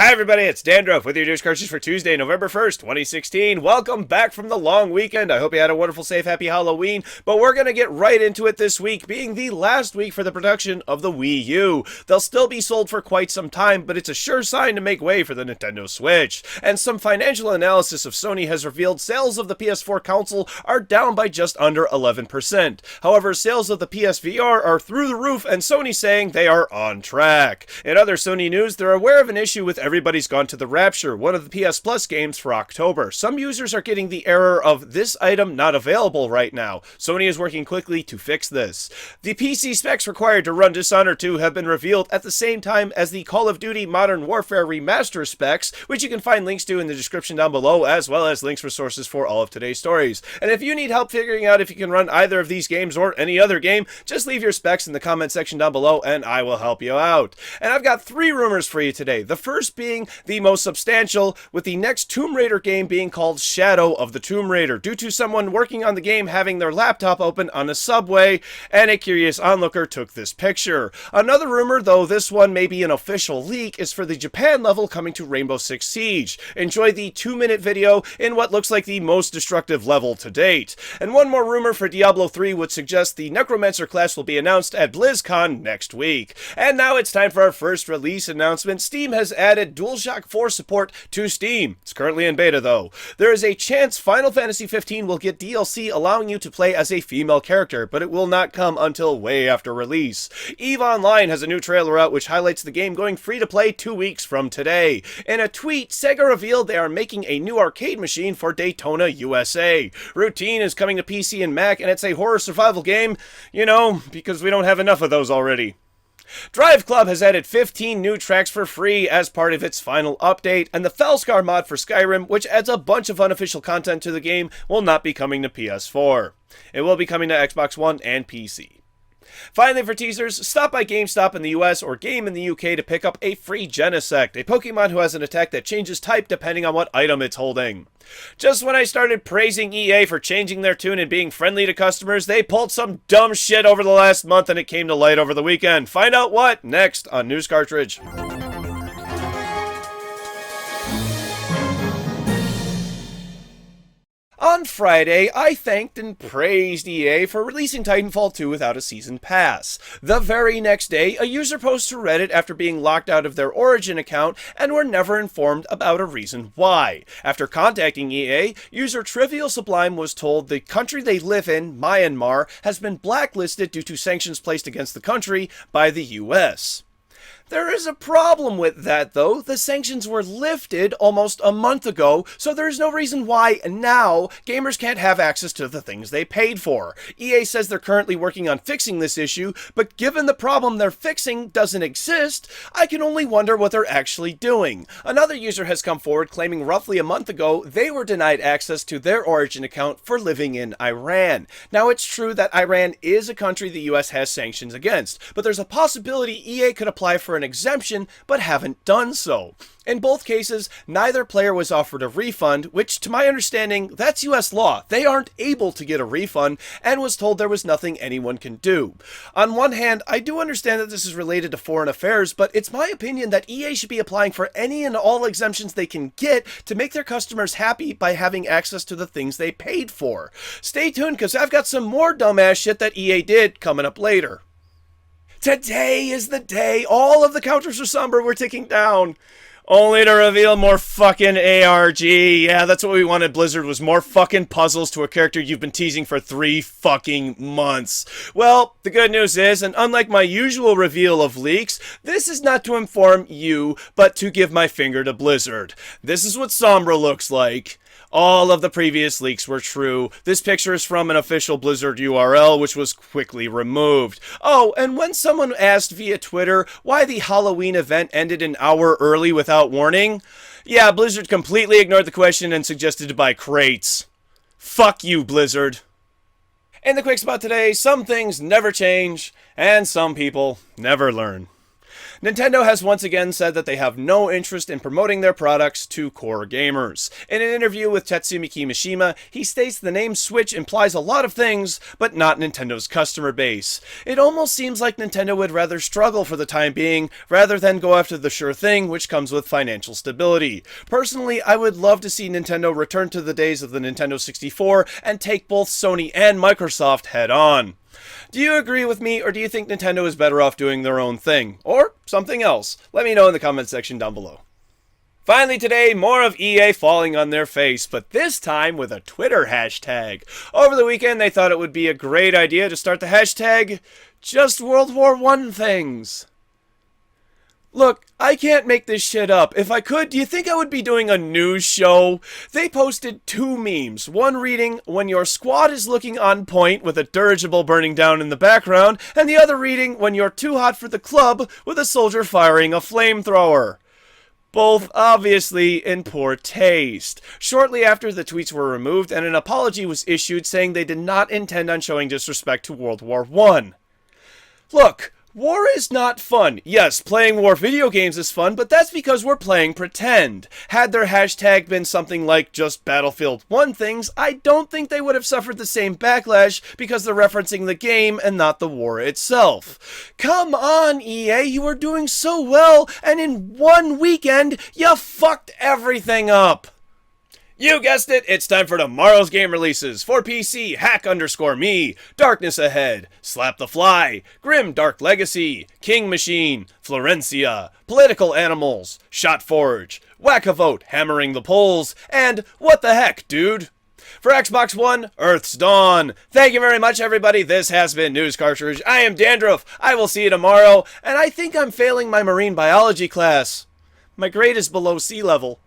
Hi everybody, it's Dandruff with your news cartridge for Tuesday, November 1st, 2016. Welcome back from the long weekend. I hope you had a wonderful, safe, happy Halloween, but we're going to get right into it this week, being the last week for the production of the Wii U. They'll still be sold for quite some time, but it's a sure sign to make way for the Nintendo Switch. And some financial analysis of Sony has revealed sales of the PS4 console are down by just under 11%. However, sales of the PSVR are through the roof, and Sony's saying they are on track. In other Sony news, they're aware of an issue with Everybody's Gone to the Rapture, one of the PS Plus games for October. Some users are getting the error of this item not available right now. Sony is working quickly to fix this. The PC specs required to run Dishonored 2 have been revealed at the same time as the Call of Duty Modern Warfare Remastered specs, which you can find links to in the description down below, as well as links for sources for all of today's stories. And if you need help figuring out if you can run either of these games or any other game, just leave your specs in the comment section down below and I will help you out. And I've got 3 rumors for you today. The first being the most substantial, with the next Tomb Raider game being called Shadow of the Tomb Raider, due to someone working on the game having their laptop open on a subway, and a curious onlooker took this picture. Another rumor, though this one may be an official leak, is for the Japan level coming to Rainbow Six Siege. Enjoy the 2-minute video in what looks like the most destructive level to date. And one more rumor for Diablo 3 would suggest the Necromancer class will be announced at BlizzCon next week. And now it's time for our first release announcement. Steam has added DualShock 4 support to Steam. It's currently in beta though. There is a chance Final Fantasy 15 will get DLC allowing you to play as a female character, but it will not come until way after release. EVE Online has a new trailer out which highlights the game going free to play 2 weeks from today. In a tweet, Sega revealed they are making a new arcade machine for Daytona, USA. Routine is coming to PC and Mac, and it's a horror survival game, you know, because we don't have enough of those already. Driveclub has added 15 new tracks for free as part of its final update, and the Falskaar mod for Skyrim, which adds a bunch of unofficial content to the game, will not be coming to PS4. It will be coming to Xbox One and PC. Finally, for teasers, stop by GameStop in the US or Game in the UK to pick up a free Genesect, a Pokemon who has an attack that changes type depending on what item it's holding. Just when I started praising EA for changing their tune and being friendly to customers, they pulled some dumb shit over the last month and it came to light over the weekend. Find out what next on News Cartridge. On Friday, I thanked and praised EA for releasing Titanfall 2 without a season pass. The very next day, a user posted to Reddit after being locked out of their Origin account and were never informed about a reason why. After contacting EA, user Trivial Sublime was told the country they live in, Myanmar, has been blacklisted due to sanctions placed against the country by the US. There is a problem with that, though. The sanctions were lifted almost a month ago, so there is no reason why now gamers can't have access to the things they paid for. EA says they're currently working on fixing this issue, but given the problem they're fixing doesn't exist, I can only wonder what they're actually doing. Another user has come forward claiming roughly a month ago they were denied access to their Origin account for living in Iran. Now, it's true that Iran is a country the US has sanctions against, but there's a possibility EA could apply for an exemption but haven't done so. In both cases, neither player was offered a refund, which to my understanding, that's US law. They aren't able to get a refund and was told there was nothing anyone can do. On one hand, I do understand that this is related to foreign affairs, but it's my opinion that EA should be applying for any and all exemptions they can get to make their customers happy by having access to the things they paid for. Stay tuned because I've got some more dumbass shit that EA did coming up later. Today is the day all of the counters for Sombra were ticking down. Only to reveal more fucking ARG. Yeah, that's what we wanted, Blizzard, was more fucking puzzles to a character you've been teasing for 3 fucking months. Well, the good news is, and unlike my usual reveal of leaks, this is not to inform you, but to give my finger to Blizzard. This is what Sombra looks like. All of the previous leaks were true. This picture is from an official Blizzard URL, which was quickly removed. Oh, and when someone asked via Twitter why the Halloween event ended an hour early without warning, yeah, Blizzard completely ignored the question and suggested to buy crates. Fuck you, Blizzard. In the quick spot today, some things never change, and some people never learn. Nintendo has once again said that they have no interest in promoting their products to core gamers. In an interview with Tatsumi Kimishima, he states the name Switch implies a lot of things, but not Nintendo's customer base. It almost seems like Nintendo would rather struggle for the time being, rather than go after the sure thing, which comes with financial stability. Personally, I would love to see Nintendo return to the days of the Nintendo 64 and take both Sony and Microsoft head on. Do you agree with me, or do you think Nintendo is better off doing their own thing? Or something else? Let me know in the comment section down below. Finally today, more of EA falling on their face, but this time with a Twitter hashtag. Over the weekend, they thought it would be a great idea to start the hashtag Just World War I Things. Look, I can't make this shit up. If I could, do you think I would be doing a news show? They posted two memes. One reading, "When your squad is looking on point with a dirigible burning down in the background," and the other reading, "When you're too hot for the club with a soldier firing a flamethrower." Both obviously in poor taste. Shortly after, the tweets were removed and an apology was issued saying they did not intend on showing disrespect to World War I. Look, war is not fun. Yes, playing war video games is fun, but that's because we're playing pretend. Had their hashtag been something like just Battlefield 1 things, I don't think they would have suffered the same backlash because they're referencing the game and not the war itself. Come on, EA, you were doing so well, and in one weekend, you fucked everything up. You guessed it, it's time for tomorrow's game releases. For PC, Hack_me, Darkness Ahead, Slap the Fly, Grim Dark Legacy, King Machine, Florencia, Political Animals, Shotforge, Whack-A-Vote, Hammering the Polls, and What the Heck, Dude? For Xbox One, Earth's Dawn. Thank you very much, everybody. This has been News Cartridge. I am Dandruff. I will see you tomorrow, and I think I'm failing my marine biology class. My grade is below sea level.